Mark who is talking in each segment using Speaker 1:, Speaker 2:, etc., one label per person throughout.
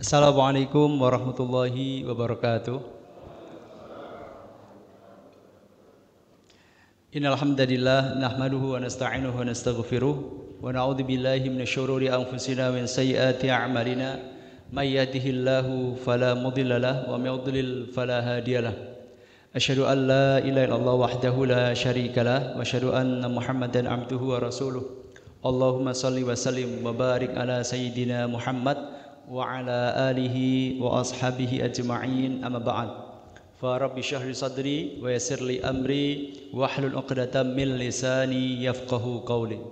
Speaker 1: Assalamualaikum warahmatullahi wabarakatuh. Innal hamdalillah nahmaduhu wa nasta'inuhu wa nastaghfiruh wa na'udzu billahi minasy syururi anfusina wa min sayyiati a'malina may yahdihillahu fala mudilla lahu wa may yudlil fala hadiyalah. Asyhadu an la ilaha illallah wahdahu la syarika lah wa asyhadu anna Muhammadan abduhu wa rasuluh. Allahumma shalli wa sallim wa barik ala sayyidina Muhammad wa ala alihi wa ashabihi ajma'in amma ba'd. Fa rabbi shrah li sadri wa yassir li amri wahlul 'uqdatam min lisani yafqahu qawli.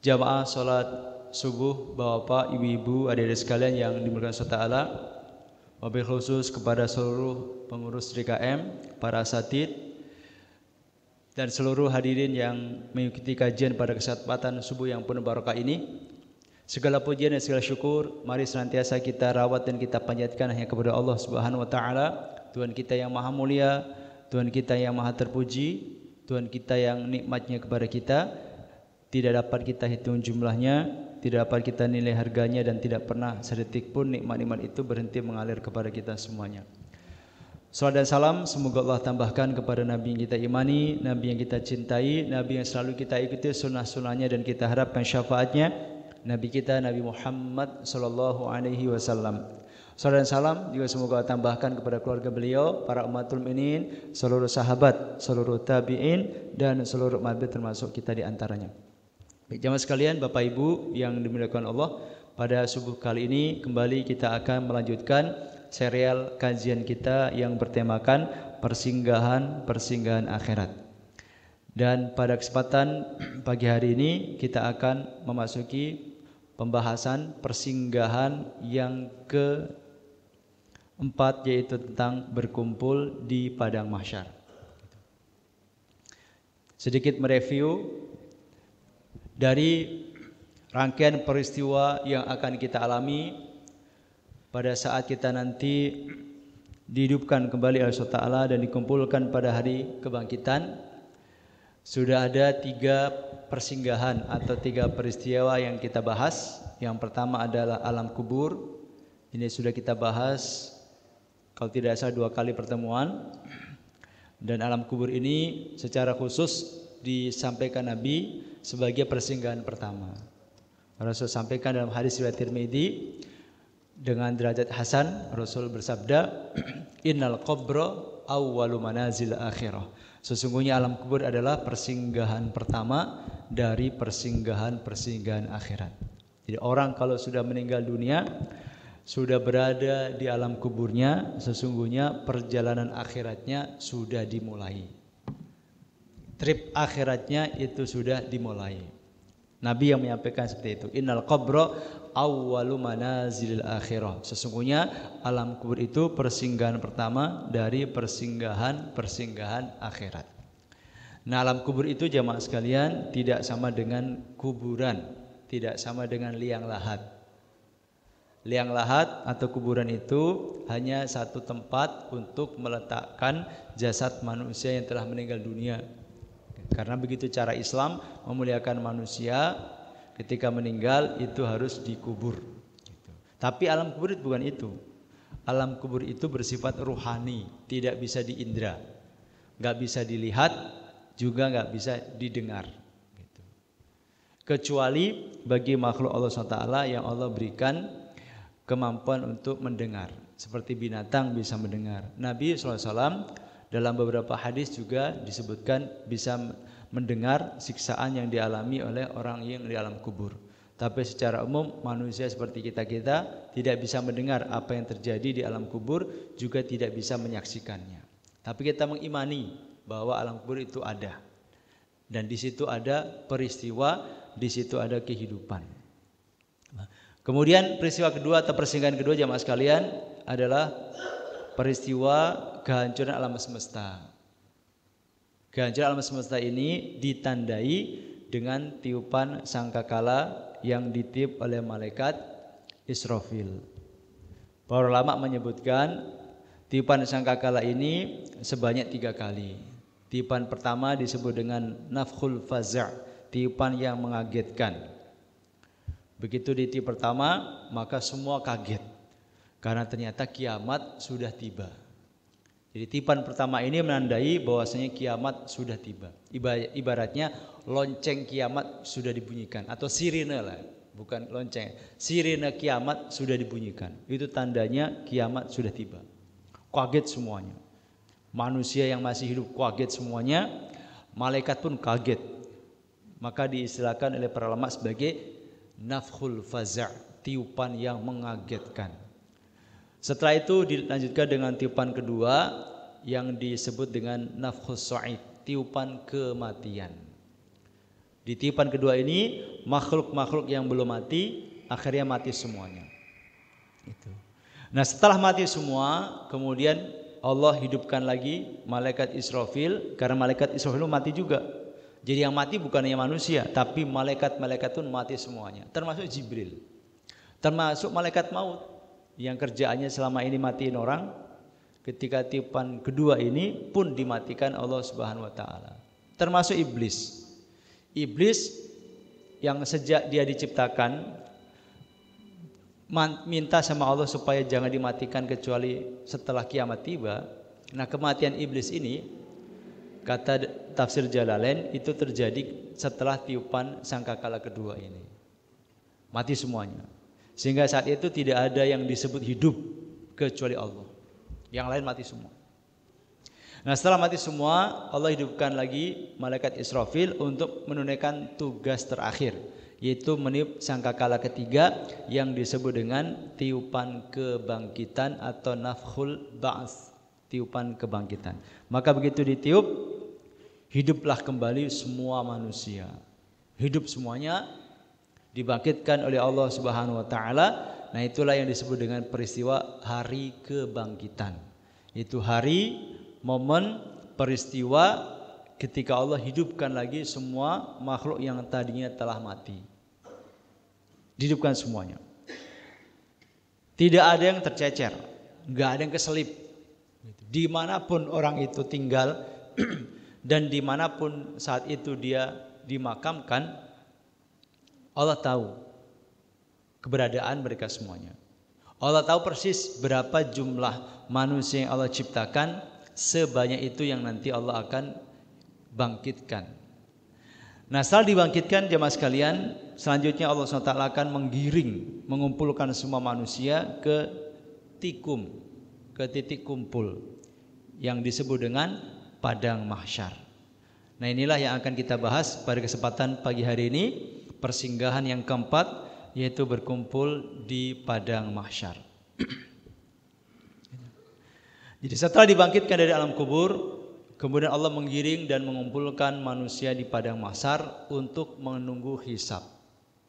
Speaker 1: Jamaah salat subuh, Bapak, Ibu-ibu, adik-adik sekalian yang dimuliakan Allah Taala. Wabil khusus kepada seluruh pengurus DKM, para asatid dan seluruh hadirin yang mengikuti kajian pada kesempatan subuh yang penuh barokah ini. Segala pujian dan segala syukur mari senantiasa kita rawat dan kita panjatkan hanya kepada Allah Subhanahu wa taala, Tuhan kita yang maha mulia, Tuhan kita yang maha terpuji, Tuhan kita yang nikmatnya kepada kita tidak dapat kita hitung jumlahnya, tidak dapat kita nilai harganya, dan tidak pernah sedetik pun nikmat-nikmat itu berhenti mengalir kepada kita semuanya. Salam dan salam semoga Allah tambahkan kepada Nabi yang kita imani, Nabi yang kita cintai, Nabi yang selalu kita ikuti sunnah-sunnahnya dan kita harapkan syafaatnya, Nabi kita Nabi Muhammad sallallahu alaihi wasallam. Salam dan salam juga semoga tambahkan kepada keluarga beliau, para umatul mukminin, seluruh sahabat, seluruh tabi'in dan seluruh umat termasuk kita di antaranya. Baik, jamaah sekalian, Bapak Ibu yang dimuliakan Allah, pada subuh kali ini kembali kita akan melanjutkan serial kajian kita yang bertemakan persinggahan akhirat. Dan pada kesempatan pagi hari ini kita akan memasuki pembahasan persinggahan yang keempat, yaitu tentang berkumpul di padang mahsyar. Sedikit mereview dari rangkaian peristiwa yang akan kita alami pada saat kita nanti dihidupkan kembali oleh Allah Ta'ala dan dikumpulkan pada hari kebangkitan. Sudah ada 3 persinggahan atau 3 peristiwa yang kita bahas. Yang pertama adalah alam kubur. Ini sudah kita bahas kalau tidak salah 2 kali pertemuan. Dan alam kubur ini secara khusus disampaikan Nabi sebagai persinggahan pertama. Rasul sampaikan dalam hadis riwayat Tirmidzi dengan derajat hasan, Rasul bersabda, "Innal qabra awwalu manazil akhirah." Sesungguhnya alam kubur adalah persinggahan pertama dari persinggahan akhirat. Jadi orang kalau sudah meninggal dunia, sudah berada di alam kuburnya, sesungguhnya perjalanan akhiratnya sudah dimulai. Trip akhiratnya itu sudah dimulai. Nabi yang menyampaikan seperti itu. Innal qabra awwalu manazilil akhirah. Sesungguhnya alam kubur itu persinggahan pertama dari persinggahan akhirat. Nah, alam kubur itu jamaah sekalian tidak sama dengan kuburan, tidak sama dengan liang lahat. Liang lahat atau kuburan itu hanya satu tempat untuk meletakkan jasad manusia yang telah meninggal dunia. Karena begitu cara Islam memuliakan manusia, ketika meninggal itu harus dikubur. Tapi alam kubur itu bukan itu. Alam kubur itu bersifat ruhani, tidak bisa diindra, nggak bisa dilihat, juga nggak bisa didengar. Kecuali bagi makhluk Allah SWT yang Allah berikan kemampuan untuk mendengar, seperti binatang bisa mendengar. Nabi SAW dalam beberapa hadis juga disebutkan bisa mendengar siksaan yang dialami oleh orang yang di alam kubur. Tapi secara umum manusia seperti kita tidak bisa mendengar apa yang terjadi di alam kubur, juga tidak bisa menyaksikannya. Tapi kita mengimani bahwa alam kubur itu ada. Dan di situ ada peristiwa, di situ ada kehidupan. Kemudian peristiwa kedua atau persinggahan kedua jamaah sekalian adalah peristiwa kehancuran alam semesta. Kehancuran alam semesta ini ditandai dengan tiupan sangkakala yang ditiup oleh malaikat Israfil. Para ulama menyebutkan tiupan sangkakala ini sebanyak 3 kali. Tiupan pertama disebut dengan nafkhul faza', tiupan yang mengagetkan. Begitu ditiup pertama, maka semua kaget karena ternyata kiamat sudah tiba. Jadi tiupan pertama ini menandai bahwasanya kiamat sudah tiba. Ibaratnya lonceng kiamat sudah dibunyikan atau sirine lah, bukan lonceng. Sirine kiamat sudah dibunyikan. Itu tandanya kiamat sudah tiba. Kaget semuanya. Manusia yang masih hidup kaget semuanya, malaikat pun kaget. Maka diistilahkan oleh para ulama sebagai nafkhul faza', tiupan yang mengagetkan. Setelah itu dilanjutkan dengan tiupan kedua yang disebut dengan nafkhus sa'id, tiupan kematian. Di tiupan kedua ini makhluk-makhluk yang belum mati akhirnya mati semuanya. Itu. Nah, setelah mati semua, kemudian Allah hidupkan lagi malaikat Israfil, karena malaikat Israfil mati juga. Jadi yang mati bukan hanya manusia, tapi malaikat-malaikat pun mati semuanya, termasuk Jibril. Termasuk malaikat maut yang kerjaannya selama ini matiin orang, ketika tiupan kedua ini pun dimatikan Allah Subhanahu wa taala. Termasuk iblis. Iblis yang sejak dia diciptakan minta sama Allah supaya jangan dimatikan kecuali setelah kiamat tiba. Nah, kematian iblis ini kata tafsir Jalalain itu terjadi setelah tiupan sangkakala kedua ini. Mati semuanya. Sehingga saat itu tidak ada yang disebut hidup kecuali Allah. Yang lain mati semua. Nah, setelah mati semua, Allah hidupkan lagi malaikat Israfil untuk menunaikan tugas terakhir, yaitu meniup sangkakala ketiga yang disebut dengan tiupan kebangkitan atau nafkhul ba'ats, tiupan kebangkitan. Maka begitu ditiup, hiduplah kembali semua manusia. Hidup semuanya, dibangkitkan oleh Allah Subhanahu wa taala. Nah, itulah yang disebut dengan peristiwa hari kebangkitan. Itu hari, momen, peristiwa ketika Allah hidupkan lagi semua makhluk yang tadinya telah mati. Dihidupkan semuanya. Tidak ada yang tercecer, enggak ada yang keselip. Dimanapun orang itu tinggal dan dimanapun saat itu dia dimakamkan, Allah tahu keberadaan mereka semuanya. Allah tahu persis berapa jumlah manusia yang Allah ciptakan, sebanyak itu yang nanti Allah akan bangkitkan. Nah, setelah dibangkitkan jemaah sekalian, selanjutnya Allah SWT akan menggiring, mengumpulkan semua manusia ke tikum, ke titik kumpul yang disebut dengan padang mahsyar. Nah, inilah yang akan kita bahas pada kesempatan pagi hari ini. Persinggahan yang keempat, yaitu berkumpul di padang mahsyar. Jadi setelah dibangkitkan dari alam kubur, kemudian Allah menggiring dan mengumpulkan manusia di padang mahsyar untuk menunggu hisab,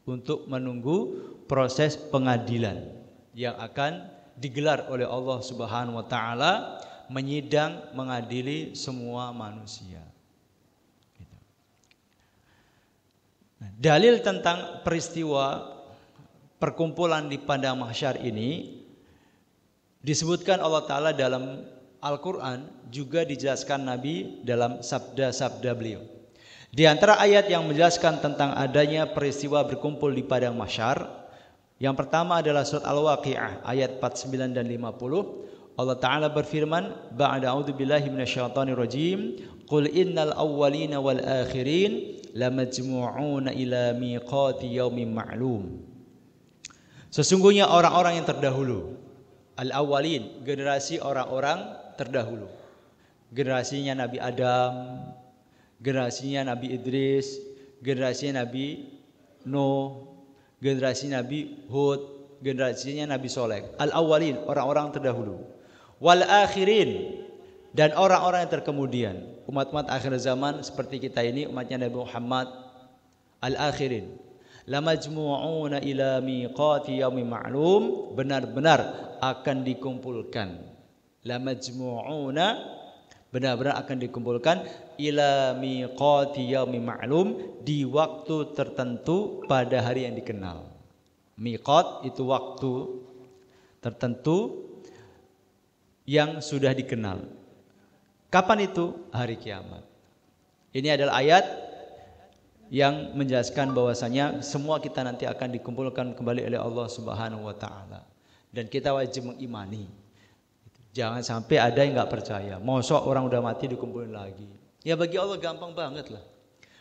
Speaker 1: untuk menunggu proses pengadilan yang akan digelar oleh Allah Subhanahu wa taala, menyidang, mengadili semua manusia. Dalil tentang peristiwa perkumpulan di padang mahsyar ini disebutkan Allah Ta'ala dalam Al-Quran, juga dijelaskan Nabi dalam sabda-sabda beliau. Di antara ayat yang menjelaskan tentang adanya peristiwa berkumpul di padang mahsyar, yang pertama adalah surat Al-Waqi'ah ayat 49 dan 50. Allah Ta'ala berfirman, ba'da a'udzubillahi minasyaitonirrajim, qul innal awwalina wal akhirin lamajmu'una ila miqati yaumin ma'lum. Sesungguhnya orang-orang yang terdahulu, al-awwalin, generasi orang-orang terdahulu, generasinya Nabi Adam, generasinya Nabi Idris, generasinya Nabi Nuh, generasi Nabi Hud, generasinya Nabi Soleh. Al-awwalin, orang-orang terdahulu. Wal akhirin, dan orang-orang yang terkemudian, umat-umat akhir zaman seperti kita ini, umatnya Nabi Muhammad. Al-akhirin, lamajmu'una ila miqati yaumin ma'lum, benar-benar akan dikumpulkan. Lamajmu'una, benar-benar akan dikumpulkan ila miqati yaumin ma'lum, di waktu tertentu pada hari yang dikenal. Miqat itu waktu tertentu yang sudah dikenal. Kapan itu? Hari kiamat. Ini adalah ayat yang menjelaskan bahwasanya semua kita nanti akan dikumpulkan kembali oleh Allah Subhanahu wa taala dan kita wajib mengimani. Jangan sampai ada yang enggak percaya. Mosok orang udah mati dikumpulin lagi. Ya bagi Allah gampang banget lah.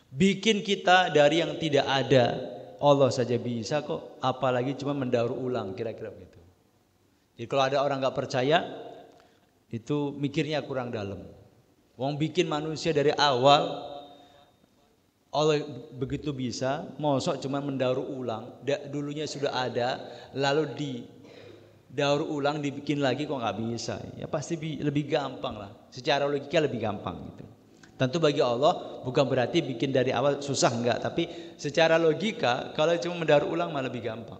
Speaker 1: Bikin kita dari yang tidak ada, Allah saja bisa kok, apalagi cuma mendaur ulang kira-kira begitu. Jadi kalau ada orang enggak percaya, itu mikirnya kurang dalam. Wong bikin manusia dari awal Allah begitu bisa, mosok cuma mendaur ulang, dulunya sudah ada, lalu didaur ulang, dibikin lagi kok nggak bisa. Ya pasti lebih gampang lah, secara logika lebih gampang gitu. Tentu bagi Allah bukan berarti bikin dari awal susah, enggak, tapi secara logika kalau cuma mendaur ulang malah lebih gampang.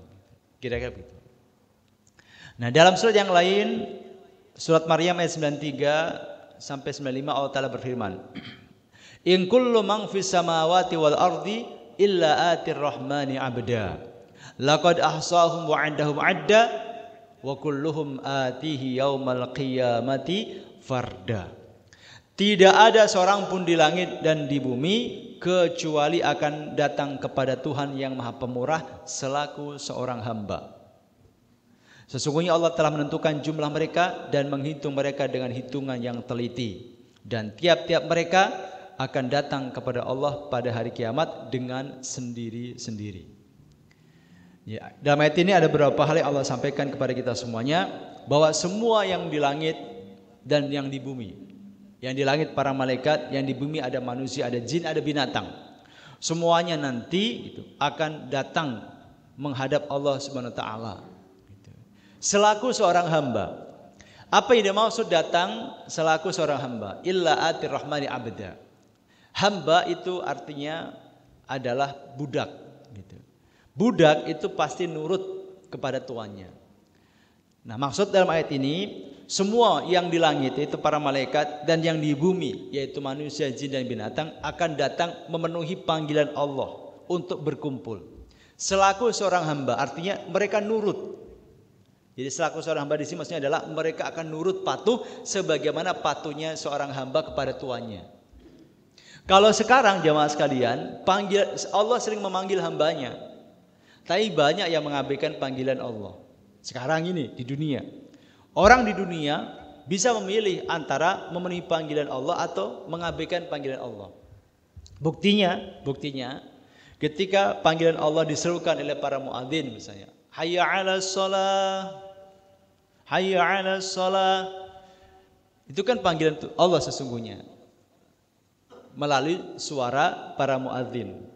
Speaker 1: Kira-kira begitu. Nah dalam surat yang lain, surat Maryam ayat 93 sampai 95 Allah Ta'ala berfirman, in kullu man fis samawati wal ardi illa atir rahmani abda laqad ahsahum wa 'addahum 'adda wa kulluhum atihi yaumal qiyamati farda. Tidak ada seorang pun di langit dan di bumi kecuali akan datang kepada Tuhan yang Maha Pemurah selaku seorang hamba. Sesungguhnya Allah telah menentukan jumlah mereka dan menghitung mereka dengan hitungan yang teliti, dan tiap-tiap mereka akan datang kepada Allah pada hari kiamat dengan sendiri-sendiri. Ya, dalam ayat ini ada beberapa hal yang Allah sampaikan kepada kita semuanya, bahwa semua yang di langit dan yang di bumi, yang di langit para malaikat, yang di bumi ada manusia, ada jin, ada binatang, semuanya nanti akan datang menghadap Allah Subhanahu wa taala selaku seorang hamba. Apa yang dimaksud datang selaku seorang hamba? Illa atir rahmani abda. Hamba itu artinya adalah budak gitu. Budak itu pasti nurut kepada tuannya. Nah, maksud dalam ayat ini, semua yang di langit yaitu para malaikat dan yang di bumi yaitu manusia, jin dan binatang akan datang memenuhi panggilan Allah untuk berkumpul selaku seorang hamba, artinya mereka nurut. Jadi selaku seorang hamba di sini maksudnya adalah mereka akan nurut patuh sebagaimana patuhnya seorang hamba kepada tuannya. Kalau sekarang jamaah sekalian, Allah sering memanggil hambanya, tapi banyak yang mengabaikan panggilan Allah. Sekarang ini di dunia, orang di dunia bisa memilih antara memenuhi panggilan Allah atau mengabaikan panggilan Allah. Buktinya ketika panggilan Allah diserukan oleh para muadzin misalnya, hayya 'alas shalah, hayya 'alas shalah. Itu kan panggilan Allah sesungguhnya melalui suara para muadzin.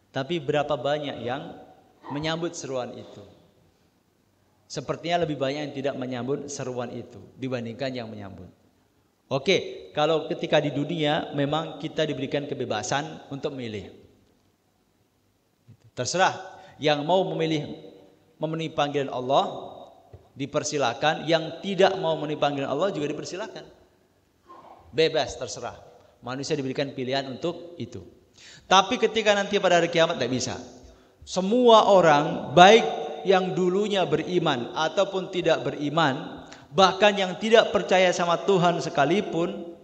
Speaker 1: Tapi berapa banyak yang menyambut seruan itu? Sepertinya lebih banyak yang tidak menyambut seruan itu dibandingkan yang menyambut. Oke, kalau ketika di dunia memang kita diberikan kebebasan untuk memilih. Terserah, yang mau memilih memenuhi panggilan Allah dipersilakan, yang tidak mau memenuhi panggilan Allah juga dipersilakan. Bebas, terserah. Manusia diberikan pilihan untuk itu. Tapi ketika nanti pada hari kiamat tidak bisa. Semua orang, baik yang dulunya beriman ataupun tidak beriman, bahkan yang tidak percaya sama Tuhan sekalipun,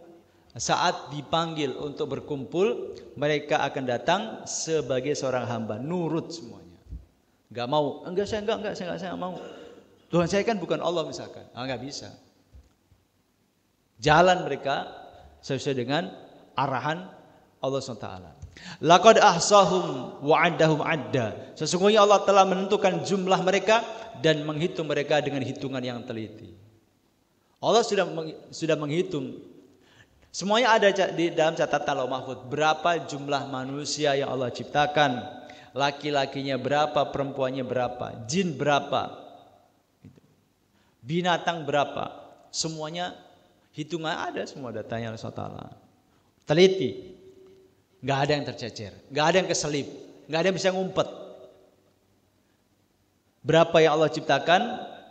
Speaker 1: saat dipanggil untuk berkumpul, mereka akan datang sebagai seorang hamba, nurut semuanya. Enggak mau, saya enggak mau. Tuhan saya kan bukan Allah misalkan. Enggak bisa. Jalan mereka sesuai dengan arahan Allah SWT. Laqad ahsahum wa 'addahum 'adda. Sesungguhnya Allah telah menentukan jumlah mereka dan menghitung mereka dengan hitungan yang teliti. Allah sudah menghitung. Semuanya ada di dalam catatan Lauh Mahfuz. Berapa jumlah manusia yang Allah ciptakan? Laki-lakinya berapa, perempuannya berapa, jin berapa, binatang berapa? Semuanya hitungan ada, semua datanya Allah SWT. Teliti, nggak ada yang tercecer, nggak ada yang keselip, nggak ada yang bisa ngumpet. Berapa yang Allah ciptakan,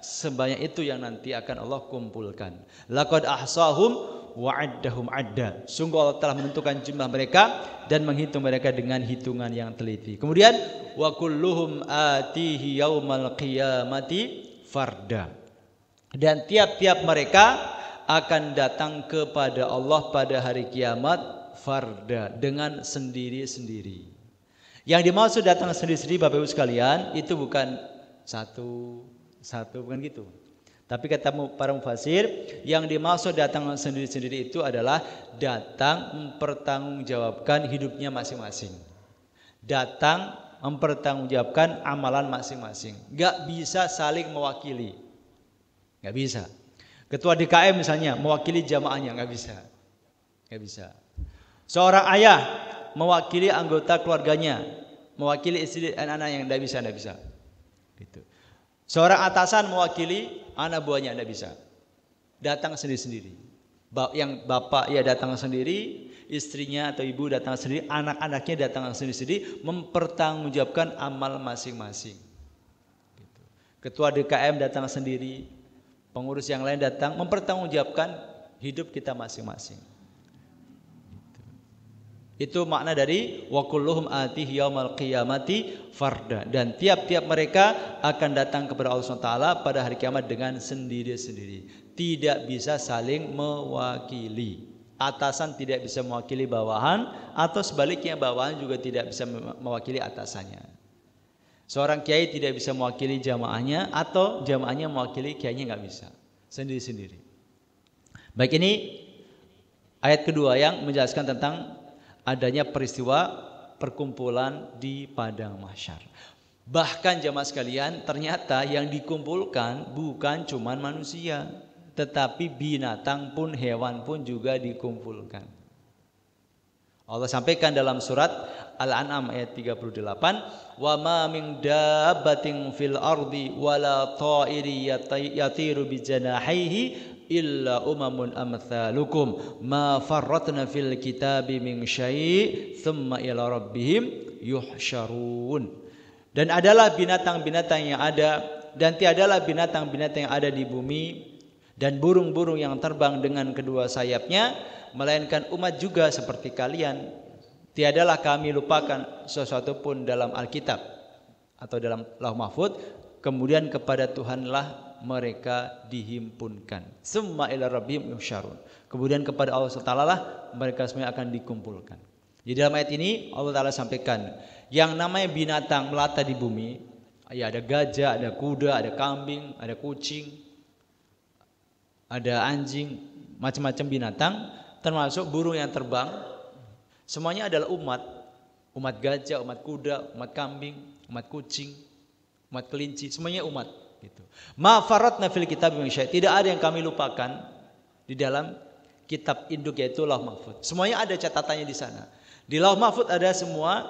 Speaker 1: sebanyak itu yang nanti akan Allah kumpulkan. Laqad ahsahum wa 'addahum 'adda. Sungguh Allah telah menentukan jumlah mereka dan menghitung mereka dengan hitungan yang teliti. Kemudian wa kulluhum atihi yaumal qiyamati farda. Dan tiap-tiap mereka akan datang kepada Allah pada hari kiamat farda, dengan sendiri-sendiri. Yang dimaksud datang sendiri-sendiri Bapak Ibu sekalian itu bukan satu bukan gitu. Tapi kata para mufasir, yang dimaksud datang sendiri-sendiri itu adalah datang mempertanggungjawabkan hidupnya masing-masing. Datang mempertanggungjawabkan amalan masing-masing. Gak bisa saling mewakili. Gak bisa. Ketua DKM misalnya mewakili jamaahnya, gak bisa. Gak bisa. Seorang ayah mewakili anggota keluarganya, mewakili istri dan anak yang gak bisa. Gitu. Seorang atasan mewakili anak buahnya, tidak bisa. Datang sendiri-sendiri. Yang bapak ya datang sendiri, istrinya atau ibu datang sendiri, anak-anaknya datang sendiri-sendiri, mempertanggungjawabkan amal masing-masing. Gitu. Ketua DKM datang sendiri, pengurus yang lain datang, mempertanggungjawabkan hidup kita masing-masing. Itu makna dari wa kulluhum atihi yaumal qiyamati farda, dan tiap-tiap mereka akan datang kepada Allah SWT pada hari kiamat dengan sendiri-sendiri. Tidak bisa saling mewakili. Atasan tidak bisa mewakili bawahan, atau sebaliknya bawahan juga tidak bisa mewakili atasannya. Seorang kiai tidak bisa mewakili jamaahnya, atau jamaahnya mewakili kiainya, nggak bisa. Sendiri-sendiri. Baik, ini ayat kedua yang menjelaskan tentang adanya peristiwa perkumpulan di padang mahsyar. Bahkan jamaah sekalian, ternyata yang dikumpulkan bukan cuma manusia, tetapi binatang pun, hewan pun juga dikumpulkan. Allah sampaikan dalam surat Al-An'am ayat 38, "Wa ma min dabbatin fil ardi wala ta'iri yatiru bi janahihi illa umamun amthalukum ma farratna fil kitabi min syai' thumma ila rabbihim yuhsyarun." Dan adalah binatang-binatang yang ada, dan tiadalah binatang-binatang yang ada di bumi dan burung-burung yang terbang dengan kedua sayapnya, melainkan umat juga seperti kalian. Tiadalah kami lupakan sesuatu pun dalam Alkitab atau dalam Lauh Mahfuz, kemudian kepada Tuhanlah mereka dihimpunkan. Summa ila rabbihim yuhsyarun. Kemudian kepada Allah SWT lah mereka semua akan dikumpulkan. Di dalam ayat ini Allah Ta'ala sampaikan, yang namanya binatang melata di bumi, ya ada gajah, ada kuda, ada kambing, ada kucing, ada anjing, macam-macam binatang, termasuk burung yang terbang. Semuanya adalah umat gajah, umat kuda, umat kambing, umat kucing, umat kelinci, semuanya umat. Gitu. Ma faratna fil kitab min syai', tidak ada yang kami lupakan di dalam kitab induk yaitu Lauh Mahfuz. Semuanya ada catatannya di sana. Di Lauh Mahfuz ada semua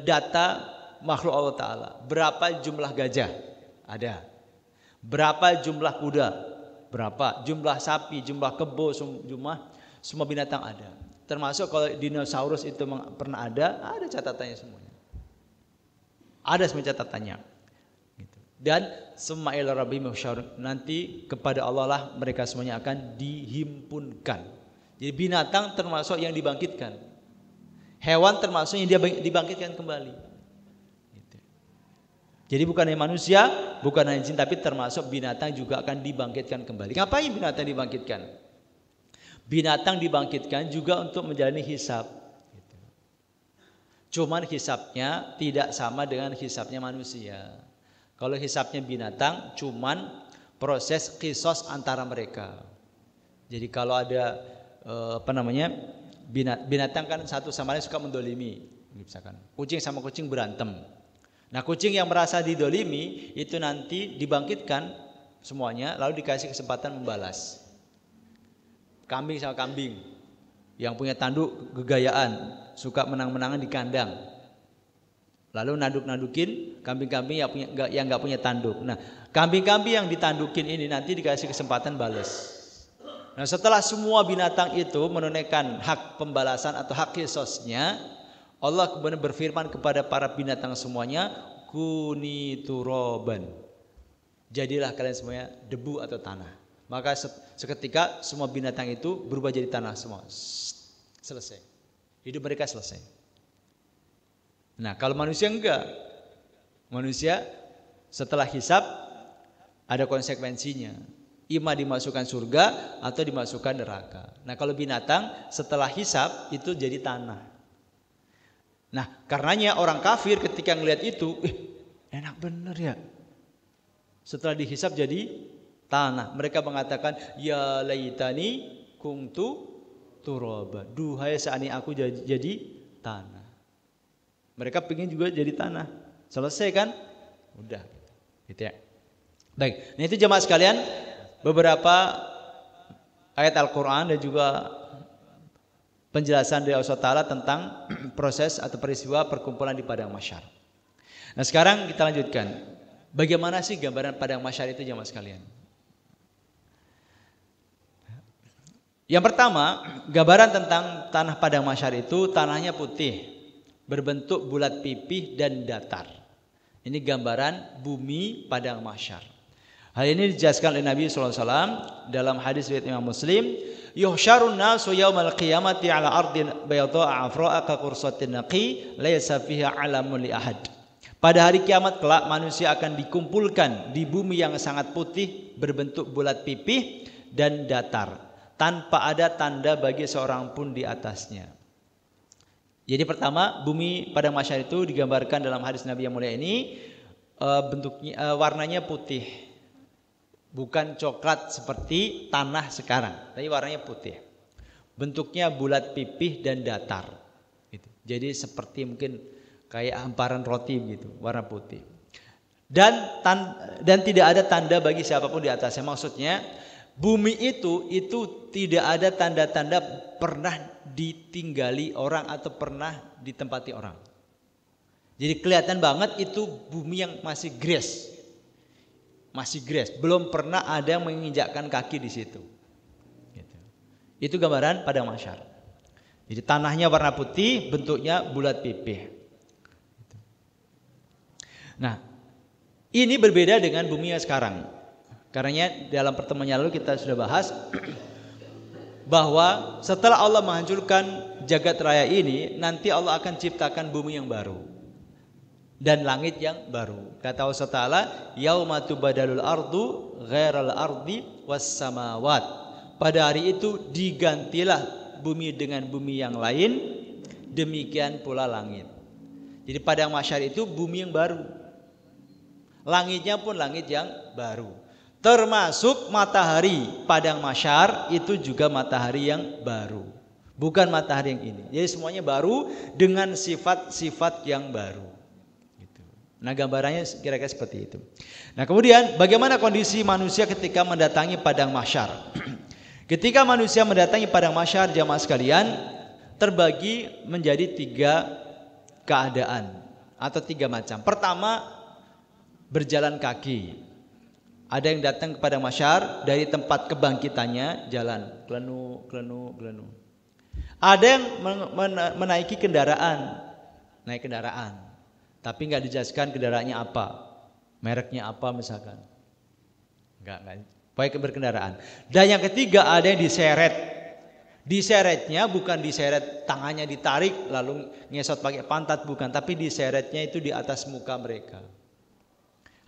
Speaker 1: data makhluk Allah Ta'ala. Berapa jumlah gajah? Ada. Berapa jumlah kuda? Berapa? Jumlah sapi, jumlah kebo, semua binatang ada. Termasuk kalau dinosaurus itu pernah ada catatannya semuanya. Ada semua catatannya. Gitu. Dan summa ila rabbihim yuhsyarun, nanti kepada Allah lah mereka semuanya akan dihimpunkan. Jadi binatang termasuk yang dibangkitkan. Hewan termasuk yang dia dibangkitkan kembali. Gitu. Jadi bukan hanya manusia, bukan hanya jin, tapi termasuk binatang juga akan dibangkitkan kembali. Ngapain binatang dibangkitkan? Binatang dibangkitkan juga untuk menjalani hisab. Gitu. Cuman hisabnya tidak sama dengan hisabnya manusia. Kalau hisabnya binatang, cuman proses qisas antara mereka. Jadi kalau ada binatang kan satu sama lain suka mendolimi, misalkan kucing sama kucing berantem. Nah, kucing yang merasa didolimi itu nanti dibangkitkan semuanya, lalu dikasih kesempatan membalas. Kambing sama kambing yang punya tanduk gegayaan, suka menang-menangan di kandang, lalu naduk-nadukin kambing-kambing yang nggak punya tanduk. Nah, kambing-kambing yang ditandukin ini nanti dikasih kesempatan balas. Nah, setelah semua binatang itu menunaikan hak pembalasan atau hak qisasnya, Allah kemudian berfirman kepada para binatang semuanya, kuni turaban. Jadilah kalian semuanya debu atau tanah. Maka seketika semua binatang itu berubah jadi tanah semua. Selesai. Hidup mereka selesai. Nah, kalau manusia enggak. Manusia setelah hisab ada konsekuensinya. Ima dimasukkan surga atau dimasukkan neraka. Nah, kalau binatang setelah hisab itu jadi tanah. Nah, karenanya orang kafir ketika ngelihat itu, enak bener ya. Setelah dihisap jadi tanah. Mereka mengatakan, ya laitani kuntu turaba. Duhai seandainya aku jadi tanah. Mereka pengen juga jadi tanah. Selesai kan? Udah. Gitu ya. Baik. Nah itu jemaah sekalian, beberapa ayat Al-Quran dan juga penjelasan dari Allah Ta'ala tentang proses atau peristiwa perkumpulan di padang mahsyar. Nah sekarang kita lanjutkan. Bagaimana sih gambaran padang mahsyar itu jemaah sekalian? Yang pertama, gambaran tentang tanah padang mahsyar itu tanahnya putih, berbentuk bulat pipih dan datar. Ini gambaran bumi padang mahsyar. Hal ini dijelaskan oleh Nabi SAW dalam hadis riwayat Imam Muslim. Yuhsyarun nasu yaumal qiyamati ala ardin bayda'a afra'a ka qursatin naqi laysa fiha 'alamun li ahad. Pada hari kiamat kelak manusia akan dikumpulkan di bumi yang sangat putih berbentuk bulat pipih dan datar tanpa ada tanda bagi seorang pun di atasnya. Jadi pertama, bumi padang mahsyar itu digambarkan dalam hadis Nabi yang mulia ini bentuknya warnanya putih. Bukan coklat seperti tanah sekarang, tapi warnanya putih. Bentuknya bulat pipih dan datar. Gitu. Jadi seperti mungkin kayak hamparan roti gitu, warna putih. Dan tidak ada tanda bagi siapapun di atasnya. Maksudnya bumi itu tidak ada tanda-tanda pernah ditinggali orang atau pernah ditempati orang. Jadi kelihatan banget itu bumi yang masih gres. Masih gres, belum pernah ada yang menginjakkan kaki di situ. Gitu. Itu gambaran padang mahsyar. Jadi tanahnya warna putih, bentuknya bulat pipih. Gitu. Nah, ini berbeda dengan bumi yang sekarang. Karena dalam pertemuan yang lalu kita sudah bahas bahwa setelah Allah menghancurkan jagat raya ini, nanti Allah akan ciptakan bumi yang baru dan langit yang baru. Kata Allah Ta'ala, yauma tubadalul ardu ghairal ardi was samawat. Pada hari itu digantilah bumi dengan bumi yang lain, demikian pula langit. Jadi padang mahsyar itu bumi yang baru. Langitnya pun langit yang baru. Termasuk matahari padang mahsyar itu juga matahari yang baru. Bukan matahari yang ini. Jadi semuanya baru dengan sifat-sifat yang baru. Nah gambarannya kira-kira seperti itu. Nah kemudian bagaimana kondisi manusia ketika mendatangi padang mahsyar? Ketika manusia mendatangi padang mahsyar jamaah sekalian terbagi menjadi 3 keadaan atau 3 macam. Pertama berjalan kaki. Ada yang datang ke padang mahsyar dari tempat kebangkitannya jalan gelenu. Ada yang menaiki kendaraan, naik kendaraan. Tapi nggak dijelaskan kendaraannya apa, mereknya apa misalkan, nggak, baik berkendaraan. Dan yang ketiga ada yang diseret, diseretnya bukan diseret tangannya ditarik lalu ngesot pakai pantat, bukan, tapi diseretnya itu di atas muka mereka.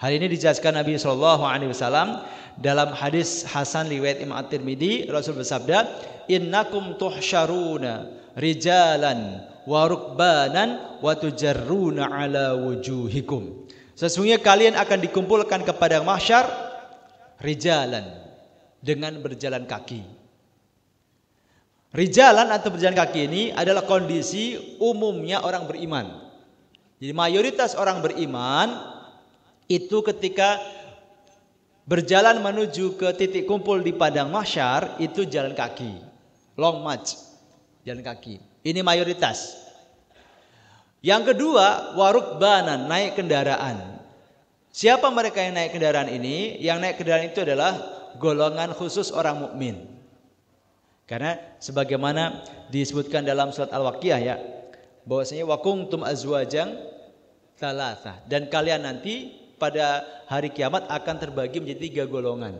Speaker 1: Hal ini dijelaskan Nabi SAW dalam hadis Hasan riwayat Imam At-Tirmidzi. Rasul bersabda, innakum tuhsyaruna rijalan wa rukbanan wa tujarruna ala wujuhikum. Sesungguhnya kalian akan dikumpulkan ke padang mahsyar rijalan, dengan berjalan kaki. Rijalan atau berjalan kaki ini adalah kondisi umumnya orang beriman. Jadi mayoritas orang beriman itu ketika berjalan menuju ke titik kumpul di padang mahsyar itu jalan kaki, long march, jalan kaki. Ini mayoritas. Yang kedua, warukbanan, naik kendaraan. Siapa mereka yang naik kendaraan ini? Yang naik kendaraan itu adalah golongan khusus orang mukmin. Karena sebagaimana disebutkan dalam surat Al-Waqiah ya, bahwasanya wa kuntum azwajan tsalatsa, dan kalian nanti pada hari kiamat akan terbagi menjadi 3 golongan.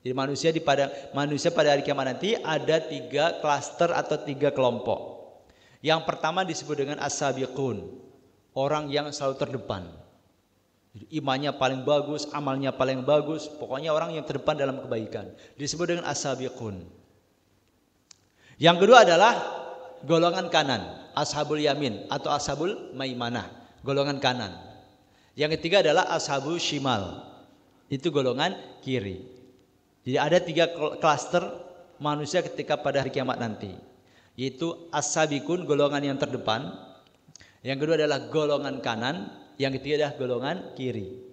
Speaker 1: Jadi manusia pada hari kiamat nanti ada 3 klaster atau 3 kelompok. Yang pertama disebut dengan as-sabiqun, orang yang selalu terdepan. Jadi imannya paling bagus, amalnya paling bagus, pokoknya orang yang terdepan dalam kebaikan. Disebut dengan as-sabiqun. Yang kedua adalah golongan kanan, ashabul yamin atau ashabul maimanah, golongan kanan. Yang ketiga adalah ashabul shimal, itu golongan kiri. Jadi ada 3 klaster manusia ketika pada hari kiamat nanti, yaitu as-sabiqun, golongan yang terdepan. Yang kedua adalah golongan kanan, yang ketiga adalah golongan kiri.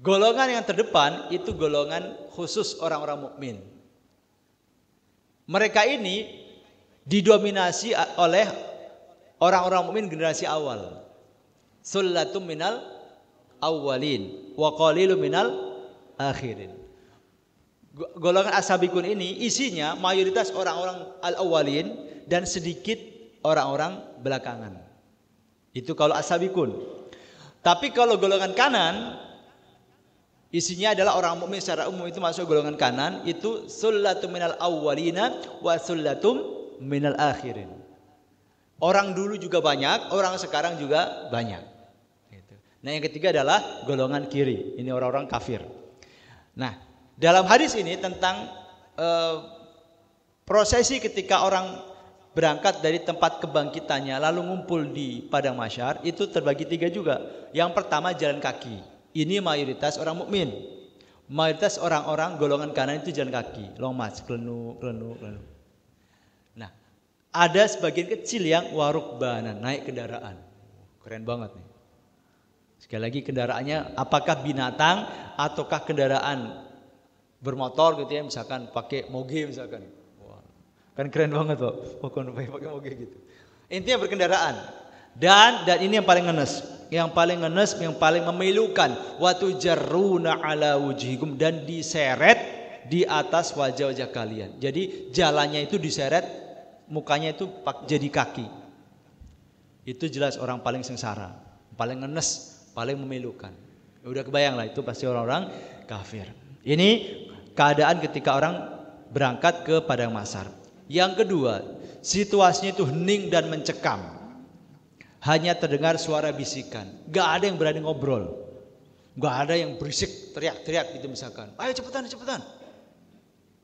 Speaker 1: Golongan yang terdepan itu golongan khusus orang-orang mukmin. Mereka ini didominasi oleh orang-orang mukmin generasi awal. Sullatum minal awwalin wa qalilum minal akhirin. Golongan as-sabiqun ini isinya mayoritas orang-orang al-awwalin dan sedikit orang-orang belakangan. Itu kalau as-sabiqun. Tapi kalau golongan kanan, isinya adalah orang mukmin secara umum, itu masuk golongan kanan, itu sullatum minal awwalina wa sullatum minal akhirin. Orang dulu juga banyak, orang sekarang juga banyak. Nah, yang ketiga adalah golongan kiri. Ini orang-orang kafir. Nah, dalam hadis ini tentang prosesi ketika orang berangkat dari tempat kebangkitannya lalu ngumpul di padang mahsyar, itu terbagi 3 juga. Yang pertama jalan kaki. Ini mayoritas orang mukmin. Mayoritas orang-orang golongan kanan itu jalan kaki, long march, kelenu. Nah, ada sebagian kecil yang warukbanan, naik kendaraan. Keren banget nih. Sekali lagi, kendaraannya apakah binatang ataukah kendaraan bermotor gitu ya, misalkan pakai moge misalkan. Kan keren banget Pak. Pakai moge gitu. Intinya berkendaraan. Dan ini yang paling ngenes. Yang paling memilukan, wa tujarruna ala wujihikum, dan diseret di atas wajah-wajah kalian. Jadi jalannya itu diseret, mukanya itu jadi kaki. Itu jelas orang paling sengsara, paling ngenes, paling memilukan. Udah kebayang lah, itu pasti orang-orang kafir. Ini keadaan ketika orang berangkat ke padang mahsyar. Yang kedua, situasinya itu hening dan mencekam. Hanya terdengar suara bisikan. Gak ada yang berani ngobrol. Gak ada yang berisik, teriak-teriak gitu misalkan. Ayo cepetan.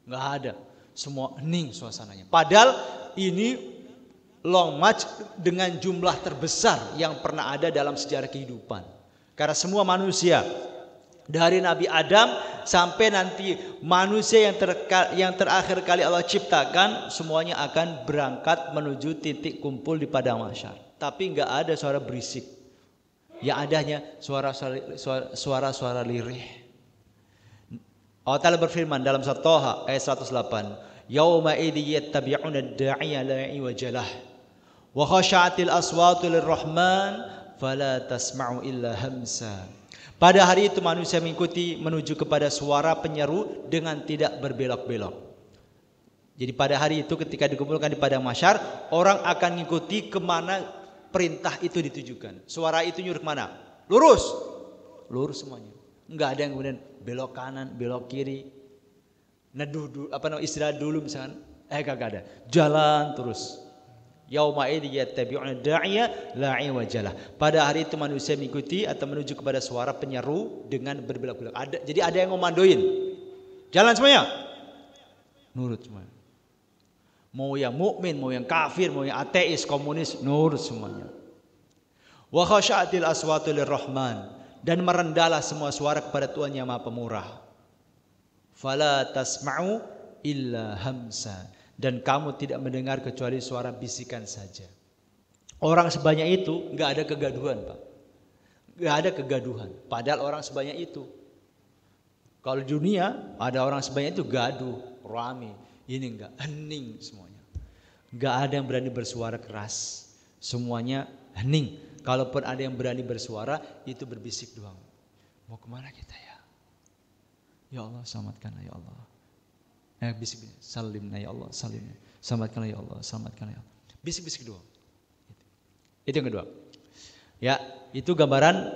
Speaker 1: Gak ada. Semua hening suasananya. Padahal ini long march dengan jumlah terbesar yang pernah ada dalam sejarah kehidupan. Karena semua manusia, dari Nabi Adam sampai nanti manusia yang terakhir kali Allah ciptakan, semuanya akan berangkat menuju titik kumpul di padang mahsyar. Tapi nggak ada suara berisik. Yang adanya suara-suara lirih. Allah Ta'ala berfirman dalam surat Thaha ayat 108, yauma idzi yattabi'una ad-da'iya la iwajalah wa khashatil aswatu lirrahman fala tasma'u illa hamsa. Pada hari itu manusia mengikuti menuju kepada suara penyeru dengan tidak berbelok-belok. Jadi pada hari itu ketika dikumpulkan di padang mahsyar, orang akan mengikuti kemana perintah itu ditujukan. Suara itu nyuruh kemana? Lurus semuanya. Enggak ada yang kemudian belok kanan, belok kiri, neduh dulu, istirahat dulu misalkan. Kagak ada. Jalan terus. Yauma idzi yattabi'una da'iya la iwajalah. Pada hari itu manusia mengikuti atau menuju kepada suara penyeru dengan berbelok-belok. Jadi ada yang ngomandoin. Jalan semuanya. Nurut semuanya. Mau yang mukmin, mau yang kafir, mau yang ateis, komunis, nurut semuanya. Wa khasyatil aswatu lirrahman, dan merendahlah semua suara kepada Tuhan yang Maha Pemurah. Fala tasma'u illa hamsa, dan kamu tidak mendengar kecuali suara bisikan saja. Orang sebanyak itu nggak ada kegaduhan, Pak. Nggak ada kegaduhan. Padahal orang sebanyak itu. Kalau di dunia ada orang sebanyak itu gaduh, rame. Ini enggak, hening semuanya. Enggak ada yang berani bersuara keras. Semuanya hening. Kalaupun ada yang berani bersuara, itu berbisik doang. Mau kemana kita ya? Ya Allah, selamatkanlah ya Allah. Bisik, salimna ya Allah, salimna. Selamatkanlah ya Allah, selamatkanlah ya Allah. Bisik-bisik doang. Itu yang kedua. Ya, itu gambaran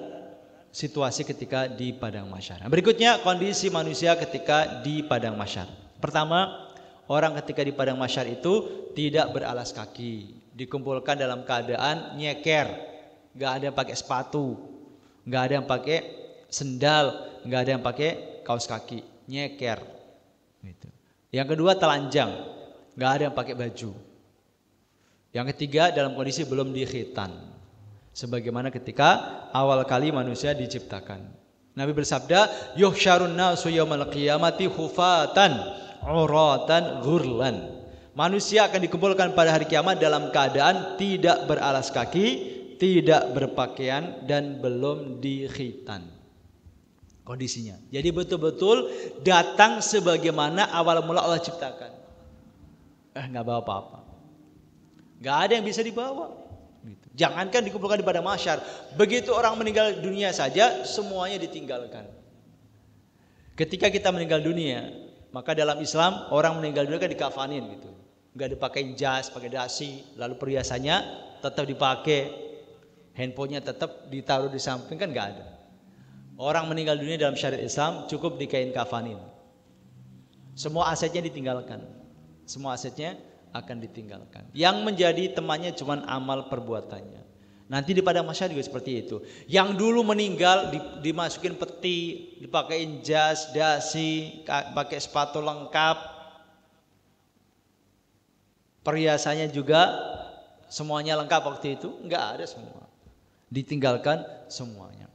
Speaker 1: situasi ketika di padang mahsyar. Berikutnya kondisi manusia ketika di padang mahsyar. Pertama, orang ketika di padang mahsyar itu tidak beralas kaki, dikumpulkan dalam keadaan nyeker, nggak ada yang pakai sepatu, nggak ada yang pakai sendal, nggak ada yang pakai kaos kaki, nyeker. Gitu. Yang kedua telanjang, nggak ada yang pakai baju. Yang ketiga dalam kondisi belum dikhitan, sebagaimana ketika awal kali manusia diciptakan. Nabi bersabda, yuhsyarun nasu yaumal qiyamati hufatan uratan ghurlan. Manusia akan dikumpulkan pada hari kiamat dalam keadaan tidak beralas kaki, tidak berpakaian, dan belum dikhitan kondisinya. Jadi betul-betul datang sebagaimana awal mula Allah ciptakan. Nggak bawa apa-apa, nggak ada yang bisa dibawa. Jangankan dikumpulkan pada mahsyar, begitu orang meninggal dunia saja semuanya ditinggalkan. Ketika kita meninggal dunia, maka dalam Islam orang meninggal dunia kan dikafanin gitu, nggak dipakai jas, pakai dasi, lalu perhiasannya tetap dipakai, handphonenya tetap ditaruh di samping, kan nggak ada. Orang meninggal dunia dalam syariat Islam cukup dikain kafanin, semua asetnya ditinggalkan, semua asetnya akan ditinggalkan. Yang menjadi temannya cuma amal perbuatannya. Nanti di padang mahsyar juga seperti itu. Yang dulu meninggal dimasukin peti, dipakein jas, dasi, pakai sepatu lengkap, perhiasannya juga semuanya lengkap waktu itu, enggak ada semua. Ditinggalkan semuanya.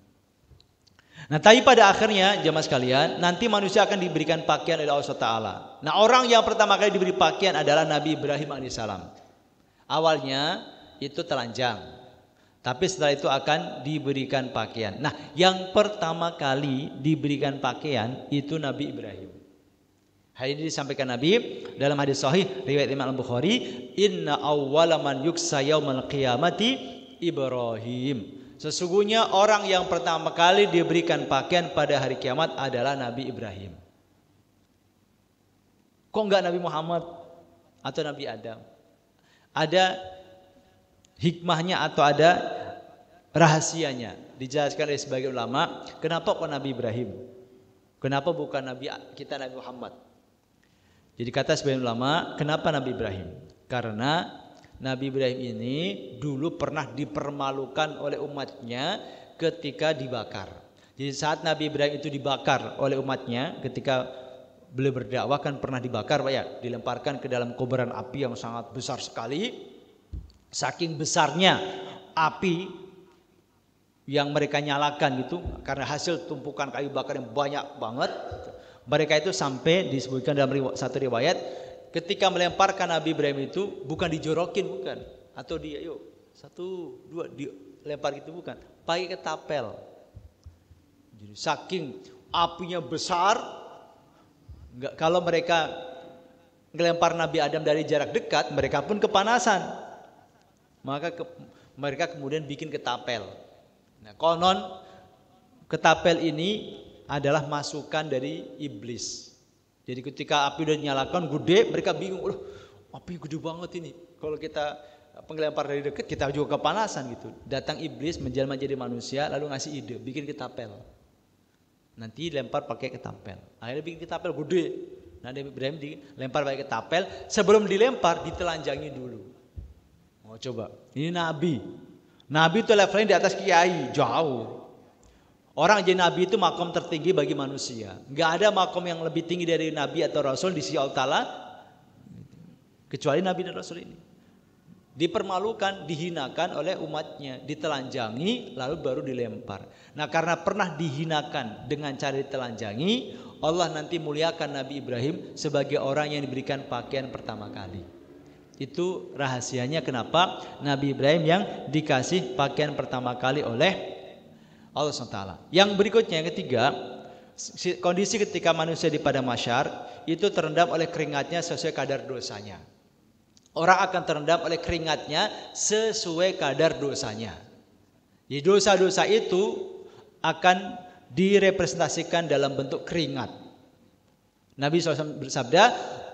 Speaker 1: Nah, tapi pada akhirnya jemaah sekalian, nanti manusia akan diberikan pakaian oleh Allah Taala. Nah, orang yang pertama kali diberi pakaian adalah Nabi Ibrahim alaihissalam. Awalnya itu telanjang, tapi setelah itu akan diberikan pakaian. Nah, yang pertama kali diberikan pakaian itu Nabi Ibrahim. Hal ini disampaikan Nabi dalam hadis sahih riwayat Imam Al-Bukhari, "Inna awwala man yuksa yaumal qiyamati Ibrahim." Sesungguhnya orang yang pertama kali diberikan pakaian pada hari kiamat adalah Nabi Ibrahim. Kok enggak Nabi Muhammad atau Nabi Adam? Ada hikmahnya atau ada rahasianya. Dijelaskan oleh sebagian ulama, kenapa kok Nabi Ibrahim? Kenapa bukan Nabi kita Nabi Muhammad? Jadi kata sebagian ulama, kenapa Nabi Ibrahim? Karena Nabi Ibrahim ini dulu pernah dipermalukan oleh umatnya ketika dibakar. Jadi saat Nabi Ibrahim itu dibakar oleh umatnya, ketika beliau berdakwah kan pernah dibakar, Pak ya, dilemparkan ke dalam kobaran api yang sangat besar sekali. Saking besarnya api yang mereka nyalakan gitu, karena hasil tumpukan kayu bakar yang banyak banget, mereka itu sampai disebutkan dalam satu riwayat, ketika melemparkan Nabi Ibrahim itu bukan dijorokin, bukan, atau dia yuk 1, 2 dilempar gitu, bukan, pakai ketapel. Jadi saking apinya besar, kalau mereka ngelempar Nabi Adam dari jarak dekat, mereka pun kepanasan. Maka mereka kemudian bikin ketapel. Nah, konon ketapel ini adalah masukan dari iblis. Jadi ketika api udah dinyalakan gede, mereka bingung, api gede banget ini. Kalau kita pengelempar dari dekat, kita juga kepanasan gitu. Datang iblis menjelma jadi manusia, lalu ngasih ide, bikin ketapel. Nanti lempar pakai ketapel. Akhirnya bikin ketapel gede. Nah, Nabi Ibrahim dilempar pakai ketapel. Sebelum dilempar, ditelanjangi dulu. Oh, coba, ini Nabi. Nabi itu levelnya di atas kiai, jauh. Orang jadi Nabi itu makom tertinggi bagi manusia. Gak ada makom yang lebih tinggi dari Nabi atau Rasul di sisi Allah Ta'ala, kecuali Nabi dan Rasul ini. Dipermalukan, dihinakan oleh umatnya, ditelanjangi, lalu baru dilempar. Nah, karena pernah dihinakan dengan cara ditelanjangi, Allah nanti muliakan Nabi Ibrahim sebagai orang yang diberikan pakaian pertama kali. Itu rahasianya kenapa Nabi Ibrahim yang dikasih pakaian pertama kali oleh Allah SWT. Yang berikutnya, yang ketiga, kondisi ketika manusia di padang mahsyar itu terendam oleh keringatnya sesuai kadar dosanya. Orang akan terendam oleh keringatnya sesuai kadar dosanya. Jadi dosa-dosa itu akan direpresentasikan dalam bentuk keringat. Nabi SAW bersabda,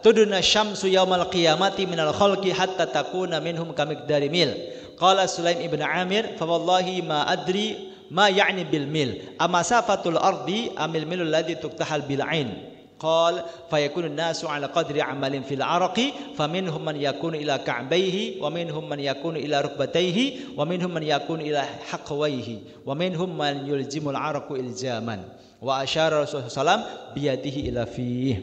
Speaker 1: "Tuduna syamsu yaumal qiyamati minal khalqi hatta takuna minhum kamiqdari mil." Qala Sulaim ibn Amir, "Fa wallahi ma adri ma ya'ni bil mil, amasafatul ardi amil milul ladzi tuktahal bil ain." Qal fayakunu an-nasu ala qadri amalin fil araqi faminhum man yakunu ila ka'bayhi wa minhum man yakunu ila rukbatayhi wa minhum man yakunu ila haqwayhi wa minhum man yulzimul araqu ilzaman wa asyara Rasulullah sallallahu biyadihi ila fihi.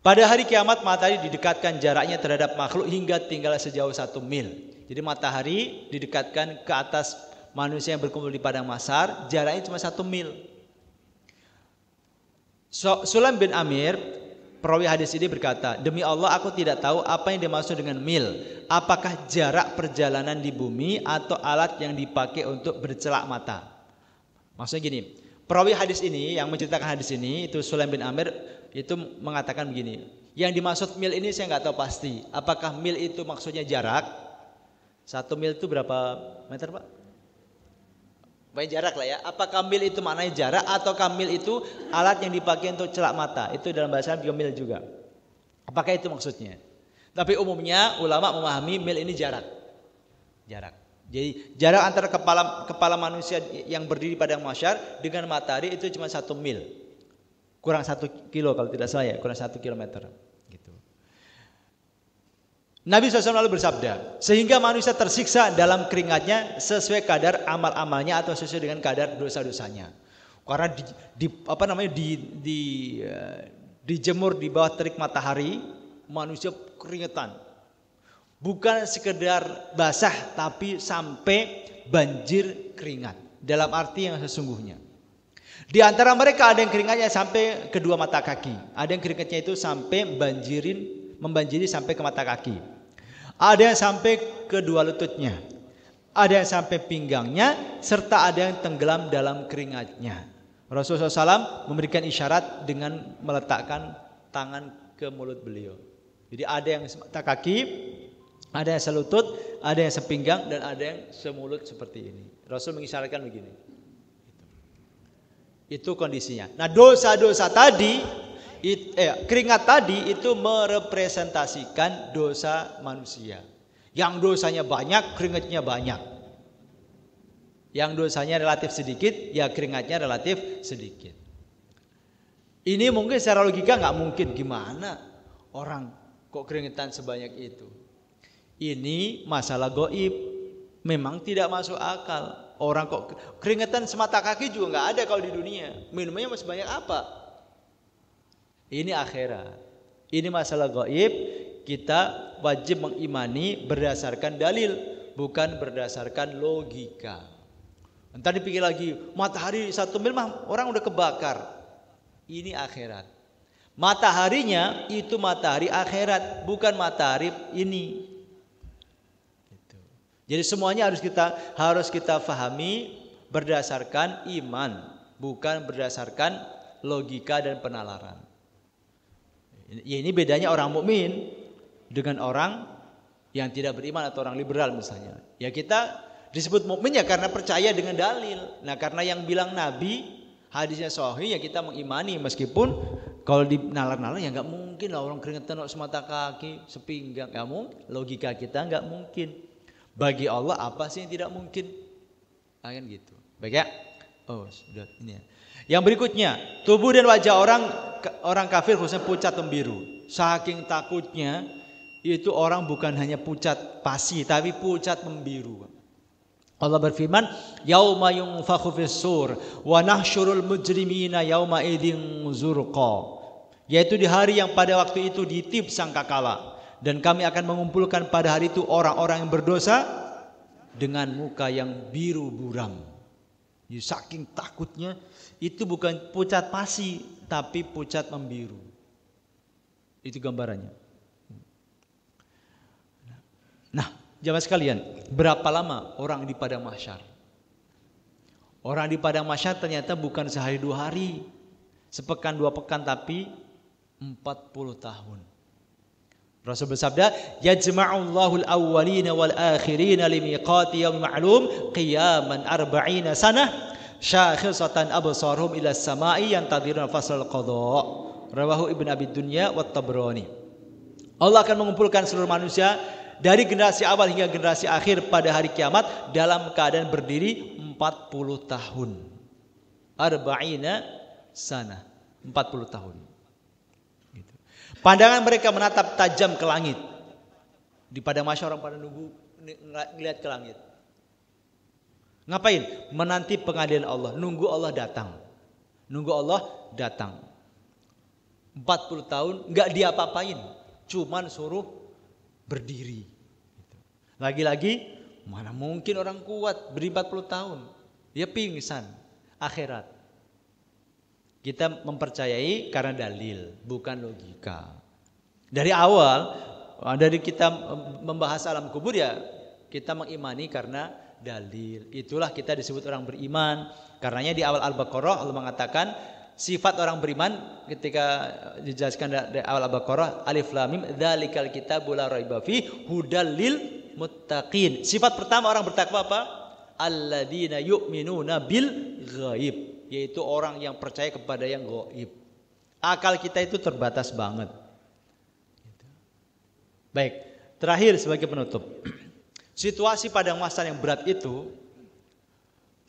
Speaker 1: Pada hari kiamat matahari didekatkan jaraknya terhadap makhluk hingga tinggal sejauh 1 mil. Jadi matahari didekatkan ke atas manusia yang berkumpul di padang mahsyar, jaraknya cuma 1 mil. Sulaim bin Amir, perawi hadis ini berkata, demi Allah aku tidak tahu apa yang dimaksud dengan mil. Apakah jarak perjalanan di bumi atau alat yang dipakai untuk bercelak mata? Maksudnya gini, perawi hadis ini yang menceritakan hadis ini itu Sulaim bin Amir itu mengatakan begini, yang dimaksud mil ini saya nggak tahu pasti. Apakah mil itu maksudnya jarak? 1 mil itu berapa meter Pak? Banyak jarak lah ya. Apakah mil itu maknanya jarak ataukah mil itu alat yang dipakai untuk celak mata? Itu dalam bahasa Arab mil juga. Apakah itu maksudnya? Tapi umumnya ulama memahami mil ini jarak. Jarak. Jadi jarak antara kepala manusia yang berdiri pada mahsyar dengan matahari itu cuma 1 mil. Kurang 1 kilo kalau tidak salah ya, kurang 1 kilometer. Gitu. Nabi SAW lalu bersabda, sehingga manusia tersiksa dalam keringatnya sesuai kadar amal-amalnya atau sesuai dengan kadar dosa-dosanya. Karena dijemur di bawah terik matahari, manusia keringetan. Bukan sekedar basah tapi sampai banjir keringat. Dalam arti yang sesungguhnya. Di antara mereka ada yang keringatnya sampai kedua mata kaki. Ada yang keringatnya itu sampai membanjiri sampai ke mata kaki. Ada yang sampai kedua lututnya. Ada yang sampai pinggangnya. Serta ada yang tenggelam dalam keringatnya. Rasulullah SAW memberikan isyarat dengan meletakkan tangan ke mulut beliau. Jadi ada yang mata kaki, ada yang selutut, ada yang sepinggang, dan ada yang semulut seperti ini. Rasul mengisyaratkan begini. Itu kondisinya. Nah dosa-dosa tadi, keringat tadi itu merepresentasikan dosa manusia. Yang dosanya banyak, keringatnya banyak. Yang dosanya relatif sedikit, ya keringatnya relatif sedikit. Ini mungkin secara logika nggak mungkin, gimana orang kok keringetan sebanyak itu. Ini masalah gaib, memang tidak masuk akal. Orang kok keringetan semata kaki juga nggak ada kalau di dunia. Minumnya masih banyak apa? Ini akhirat. Ini masalah gaib. Kita wajib mengimani berdasarkan dalil, bukan berdasarkan logika. Entar dipikir lagi, matahari 1 mil mah orang udah kebakar. Ini akhirat. Mataharinya itu matahari akhirat, bukan matahari ini. Jadi semuanya harus kita fahami berdasarkan iman, bukan berdasarkan logika dan penalaran. Ini bedanya orang mukmin dengan orang yang tidak beriman atau orang liberal misalnya. Ya kita disebut mukmin ya karena percaya dengan dalil. Nah karena yang bilang Nabi hadisnya sahih ya kita mengimani, meskipun kalau dinalar-nalar ya nggak mungkin lah orang keringetan semata kaki, sepinggang, nggak mungkin. Logika kita nggak mungkin. Bagi Allah apa sih yang tidak mungkin? Kan gitu. Baik ya? Oh, sudah ini ya. Yang berikutnya, tubuh dan wajah orang kafir khususnya pucat membiru. Saking takutnya itu orang bukan hanya pucat pasi tapi pucat membiru. Allah berfirman, "Yauma yunfakhu fis-sur wa nahsyurul mujrimina yauma idzin zurqa." Yaitu di hari yang pada waktu itu ditiup sangkakala. Dan kami akan mengumpulkan pada hari itu orang-orang yang berdosa dengan muka yang biru buram. Jadi saking takutnya itu bukan pucat pasi tapi pucat membiru. Itu gambarannya. Nah, jamaah sekalian, berapa lama orang di padang mahsyar? Orang di padang mahsyar ternyata bukan sehari 2 hari, sepekan 2 pekan, tapi 40 tahun. Rasul bersabda, "Yajma'ullahu al-awwalina wal akhirina limiqati yawmin ma'lum qiyaman 40 sanah syakhsatan absaruhum ila as-sama'i yantadiruna fasal qada." Rawahu Ibnu Abi Dunya wa Tabrani. Allah akan mengumpulkan seluruh manusia dari generasi awal hingga generasi akhir pada hari kiamat dalam keadaan berdiri 40 tahun. 40 sanah, 40 tahun. Pandangan mereka menatap tajam ke langit. Di padang mahsyar orang pada nunggu ngelihat ke langit. Ngapain? Menanti pengadilan Allah, nunggu Allah datang. Nunggu Allah datang. 40 40 tahun nggak diapa-apain, cuman suruh berdiri. Lagi-lagi mana mungkin orang kuat berdiri 40 tahun, dia pingsan akhirat. Kita mempercayai karena dalil, bukan logika. Dari awal, dari kita membahas alam kubur ya kita mengimani karena dalil. Itulah kita disebut orang beriman. Karenanya di awal Al-Baqarah Allah mengatakan sifat orang beriman ketika dijelaskan dari awal Al-Baqarah, Alif Lam Mim, dzalikal kitabul la raiba fi hudal lil muttaqin. Sifat pertama orang bertakwa apa? Alladzina yu'minuna bil ghaib, yaitu orang yang percaya kepada yang gaib. Akal kita itu terbatas banget. Baik, terakhir sebagai penutup. Situasi padang mahsyar yang berat itu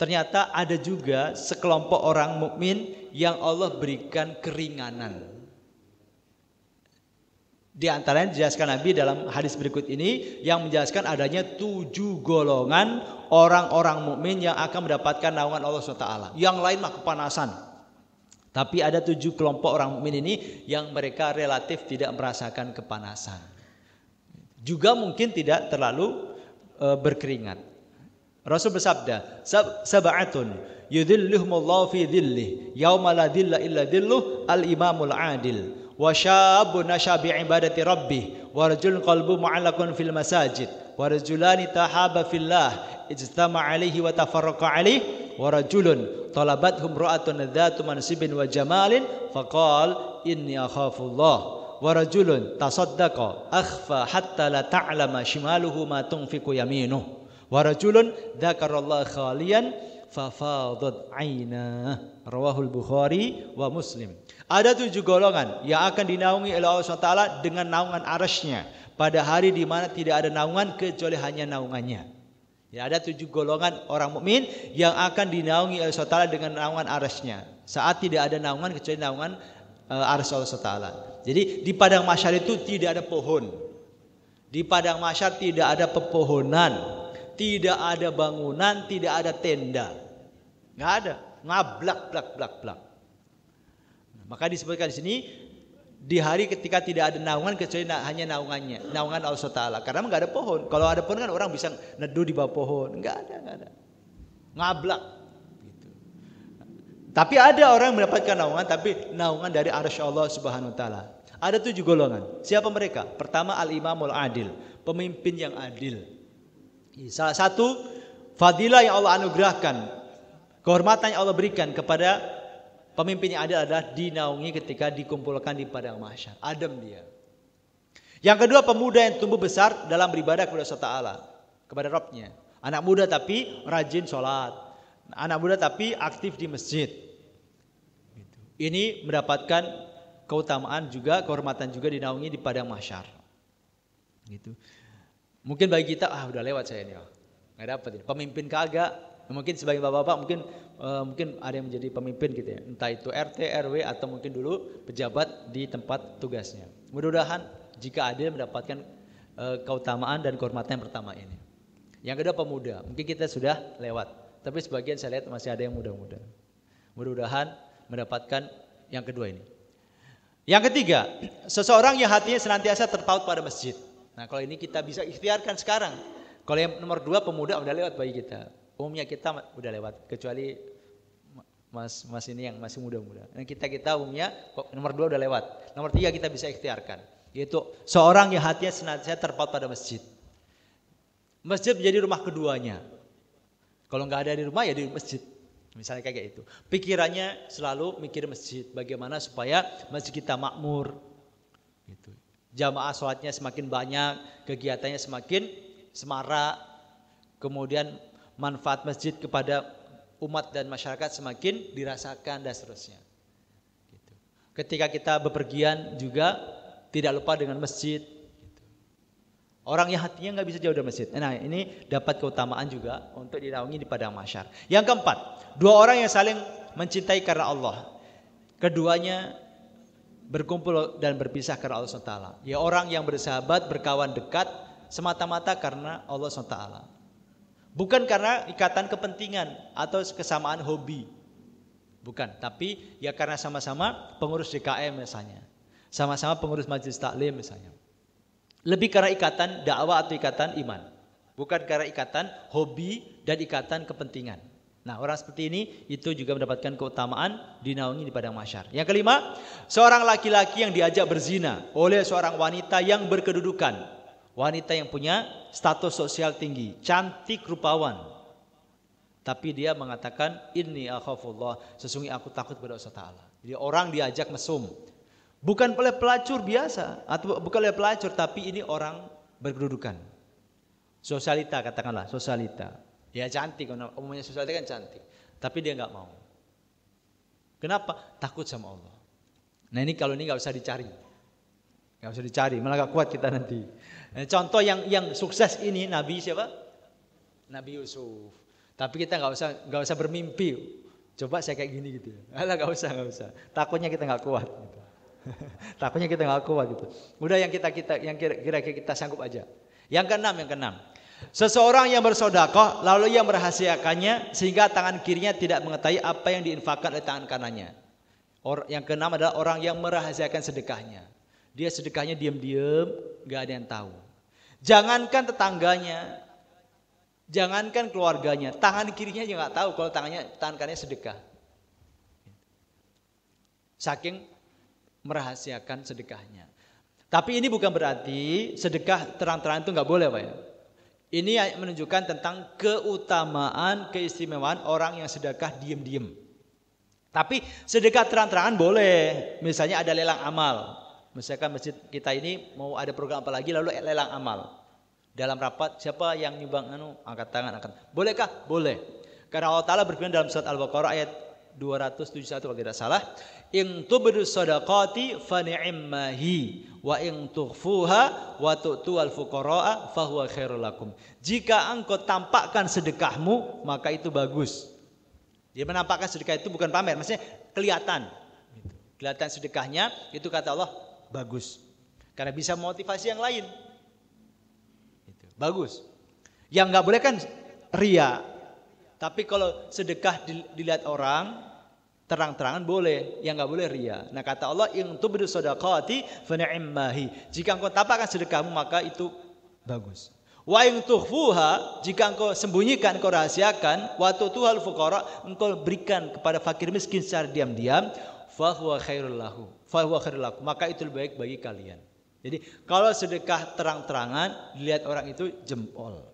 Speaker 1: ternyata ada juga sekelompok orang mukmin yang Allah berikan keringanan. Di antaranya dijelaskan Nabi dalam hadis berikut ini yang menjelaskan adanya 7 golongan orang-orang mukmin yang akan mendapatkan naungan Allah SWT. Yang lain mah kepanasan. Tapi ada 7 kelompok orang mukmin ini yang mereka relatif tidak merasakan kepanasan. Juga mungkin tidak terlalu berkeringat. Rasul bersabda, sab'atun yudhilluhumullahu fi dhillih yauma la dhilla illa dhilluh al-imamul adil wa syabun nasha bi ibadati rabbih wa rajulun qalbuhu mu'allaqun fil masajid wa rajulani tahaba fillah ijtama alaihi wa tafarraqa alaihi wa rajulun talabathum ra'atun dzatu mansibin wa jamalin faqal inni akhafullah wa rajulun tasaddaqa akhfa hatta la ta'lama shimaluhu ma tunfiqu yaminuhu wa rajulun dzakarallaha khaliyan fafadat aina. Rawahul Bukhari wa Muslim. Ada 7 golongan yang akan dinaungi oleh Allah SWT dengan naungan arasy-Nya pada hari di mana tidak ada naungan kecuali hanya naungannya. Ya, ada 7 golongan orang mukmin yang akan dinaungi oleh Allah SWT dengan naungan arasy-Nya saat tidak ada naungan kecuali naungan arasy Allah SWT. Jadi di padang mahsyar itu tidak ada pohon. Di padang mahsyar tidak ada pepohonan. Tidak ada bangunan, tidak ada tenda. Nggak ada, ngablak blak blak blak. Maka disebutkan di sini di hari ketika tidak ada naungan kecuali hanya naungannya, naungan Allah SWT. Karena nggak ada pohon. Kalau ada pohon kan orang bisa neduh di bawah pohon. Nggak ada. Ngablak. Gitu. Tapi ada orang yang mendapatkan naungan, tapi naungan dari arsy Allah Subhanahu Wa Taala. Ada 7 golongan. Siapa mereka? Pertama al-imamul adil, pemimpin yang adil. Salah satu fadilah yang Allah anugerahkan, kehormatan yang Allah berikan kepada pemimpin yang adil adalah dinaungi ketika dikumpulkan di padang mahsyar. Adem dia. Yang kedua, pemuda yang tumbuh besar dalam beribadah kepada Allah Ta'ala, kepada Rabb-Nya. Anak muda tapi rajin sholat. Anak muda tapi aktif di masjid. Ini mendapatkan keutamaan juga, kehormatan juga dinaungi di padang mahsyar. Gitu. Mungkin bagi kita udah lewat saya ini, nggak dapat ini. Pemimpin kagak, mungkin sebagai bapak-bapak mungkin ada yang menjadi pemimpin gitu ya, entah itu RT, RW atau mungkin dulu pejabat di tempat tugasnya. Mudah-mudahan jika adil mendapatkan keutamaan dan kehormatan yang pertama ini. Yang kedua pemuda, mungkin kita sudah lewat, tapi sebagian saya lihat masih ada yang muda-muda. Mudah-mudahan mendapatkan yang kedua ini. Yang ketiga, seseorang yang hatinya senantiasa terpaut pada masjid. Nah, kalau ini kita bisa ikhtiarkan sekarang. Kalau yang nomor 2 pemuda udah lewat bagi kita. Umumnya kita udah lewat, kecuali mas ini yang masih muda-muda. Nah, kita umumnya nomor 2 udah lewat. Nomor 3 kita bisa ikhtiarkan, yaitu seorang yang hatinya senantiasa terpaut pada masjid. Masjid menjadi rumah keduanya. Kalau nggak ada di rumah ya di masjid. Misalnya kayak itu. Pikirannya selalu mikir masjid. Bagaimana supaya masjid kita makmur. Gitu. Jamaah sholatnya semakin banyak, kegiatannya semakin semarak, kemudian manfaat masjid kepada umat dan masyarakat semakin dirasakan dan seterusnya. Gitu. Ketika kita bepergian juga tidak lupa dengan masjid. Gitu. Orang yang hatinya nggak bisa jauh dari masjid. Nah, ini dapat keutamaan juga untuk dinaungi di padang mahsyar. Yang keempat, 2 orang yang saling mencintai karena Allah. Keduanya berkumpul dan berpisah karena Allah SWT. Ya, orang yang bersahabat, berkawan dekat semata-mata karena Allah SWT. Bukan karena ikatan kepentingan atau kesamaan hobi. Bukan, tapi ya karena sama-sama pengurus DKM misalnya. Sama-sama pengurus majelis taklim misalnya. Lebih karena ikatan dakwah atau ikatan iman. Bukan karena ikatan hobi dan ikatan kepentingan. Nah, orang seperti ini itu juga mendapatkan keutamaan dinaungi di padang mahsyar. Yang kelima, seorang laki-laki yang diajak berzina oleh seorang wanita yang berkedudukan. Wanita yang punya status sosial tinggi, cantik rupawan. Tapi dia mengatakan, inni akhafullah, sesungguhnya aku takut kepada Allah Ta'ala. Jadi orang diajak mesum. Bukan oleh pelacur biasa, atau bukan oleh pelacur, tapi ini orang berkedudukan. Sosialita katakanlah, sosialita. Ya cantik, umumnya sosialita kan cantik. Tapi dia nggak mau. Kenapa? Takut sama Allah. Nah ini kalau ini nggak usah dicari. Nggak usah dicari, malah gak kuat kita nanti. Nah, contoh yang sukses ini Nabi siapa? Nabi Yusuf. Tapi kita nggak usah bermimpi. Coba saya kayak gini gitu. Alah nggak usah. Takutnya kita nggak kuat. Gitu. Takutnya kita nggak kuat gitu. Udah yang kira-kira kita sanggup aja. Yang keenam. Seseorang yang bersedekah lalu ia merahasiakannya sehingga tangan kirinya tidak mengetahui apa yang diinfakkan oleh tangan kanannya. Yang keenam adalah orang yang merahasiakan sedekahnya. Dia sedekahnya diam-diam, nggak ada yang tahu. Jangankan tetangganya, jangankan keluarganya, tangan kirinya juga nggak tahu kalau tangan kanannya sedekah. Saking merahasiakan sedekahnya. Tapi ini bukan berarti sedekah terang-terangan itu nggak boleh, Pak ya. Ini menunjukkan tentang keutamaan, keistimewaan orang yang sedekah diam-diam. Tapi sedekah terang-terangan boleh. Misalnya ada lelang amal. Misalkan masjid kita ini mau ada program apa lagi lalu lelang amal. Dalam rapat siapa yang nyumbang angkat tangan. Bolehkah? Boleh. Karena Allah Ta'ala berfirman dalam surat Al-Baqarah ayat 271 kalau tidak salah, in tubdu shadaqati fa ni'mahi wa in tukhfuha wa tu'tual fuqara'a fa huwa khairul lakum. Jika engkau tampakkan sedekahmu maka itu bagus. Dia menampakkan sedekah itu bukan pamer, maksudnya kelihatan. Kelihatan sedekahnya itu kata Allah bagus. Karena bisa motivasi yang lain. Bagus. Yang enggak boleh kan ria. Tapi kalau sedekah dilihat orang terang-terangan boleh, yang enggak boleh ria. Nah kata Allah, in tubdu shadaqati fa ni'mahi. Jika engkau tampakkan sedekahmu maka itu bagus. Wa in tukhfuha, jika engkau sembunyikan, engkau rahasiakan, wa tu'tuhal fuqara, engkau berikan kepada fakir miskin secara diam-diam, fa huwa khairul lahu. Fa huwa khairul lakum, maka itu lebih baik bagi kalian. Jadi kalau sedekah terang-terangan dilihat orang itu jempol.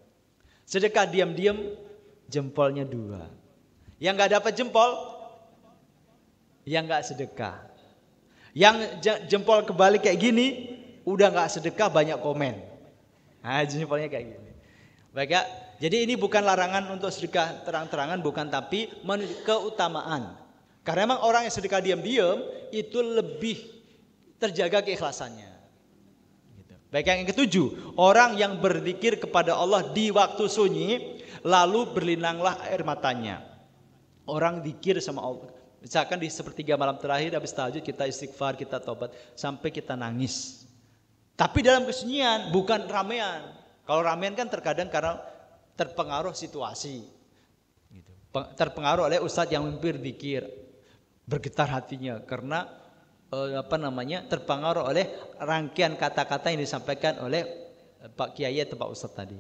Speaker 1: Sedekah diam-diam jempolnya 2. Yang enggak dapat jempol yang enggak sedekah. Yang jempol kebalik kayak gini udah enggak sedekah banyak komen. Nah, jempolnya kayak gini. Baik ya. Jadi ini bukan larangan untuk sedekah terang-terangan bukan, tapi keutamaan. Karena memang orang yang sedekah diam-diam itu lebih terjaga keikhlasannya. Baik, yang ketujuh, orang yang berzikir kepada Allah di waktu sunyi lalu berlinanglah air matanya. Orang zikir sama Allah. Misalkan di sepertiga malam terakhir habis tahajud kita istighfar, kita tobat sampai kita nangis. Tapi dalam kesunyian, bukan ramean. Kalau ramean kan terkadang karena terpengaruh situasi. Gitu. Terpengaruh oleh ustadz yang memimpin zikir. Bergetar hatinya karena terpengaruh oleh rangkaian kata-kata yang disampaikan oleh Pak Kiai atau Pak Ustadz tadi.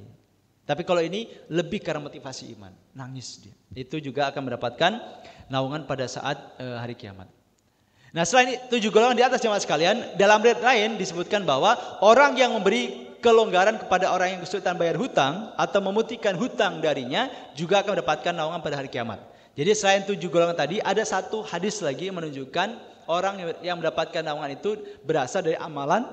Speaker 1: Tapi kalau ini lebih karena motivasi iman, nangis dia. Itu juga akan mendapatkan naungan pada saat hari kiamat. Nah selain itu 7 golongan di atas jemaah sekalian, dalam riwayat lain disebutkan bahwa orang yang memberi kelonggaran kepada orang yang kesulitan bayar hutang atau memutihkan hutang darinya juga akan mendapatkan naungan pada hari kiamat. Jadi selain 7 golongan tadi ada satu hadis lagi yang menunjukkan orang yang mendapatkan naungan itu berasal dari amalan,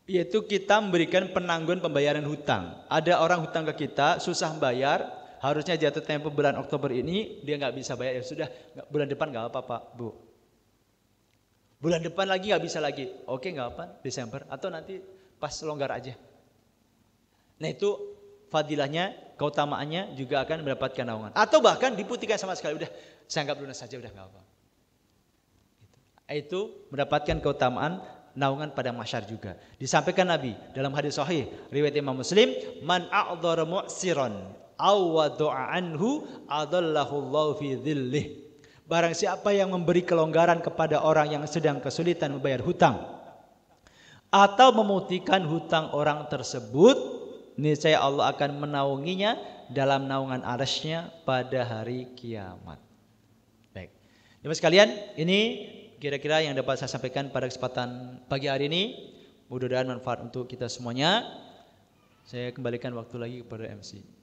Speaker 1: yaitu kita memberikan penangguhan pembayaran hutang. Ada orang hutang ke kita, susah bayar, harusnya jatuh tempo bulan Oktober ini, dia nggak bisa bayar, ya sudah bulan depan nggak apa-apa, Bu. Bulan depan lagi nggak bisa lagi, oke nggak apa, Desember atau nanti pas longgar aja. Nah itu fadilahnya, keutamaannya juga akan mendapatkan naungan. Atau bahkan diputihkan sama sekali, udah saya anggap lunas saja, udah nggak apa. Itu mendapatkan keutamaan naungan pada mahsyar juga. Disampaikan Nabi dalam hadis sahih riwayat Imam Muslim, man a'dzara mu'siran aw wada'a anhu adallahu Allahu fi dhillih. Barang siapa yang memberi kelonggaran kepada orang yang sedang kesulitan membayar hutang atau memutihkan hutang orang tersebut, niscaya Allah akan menaunginya dalam naungan arsy-Nya pada hari kiamat. Baik, teman sekalian, ini kira-kira yang dapat saya sampaikan pada kesempatan pagi hari ini. Mudah-mudahan manfaat untuk kita semuanya. Saya kembalikan waktu lagi kepada MC.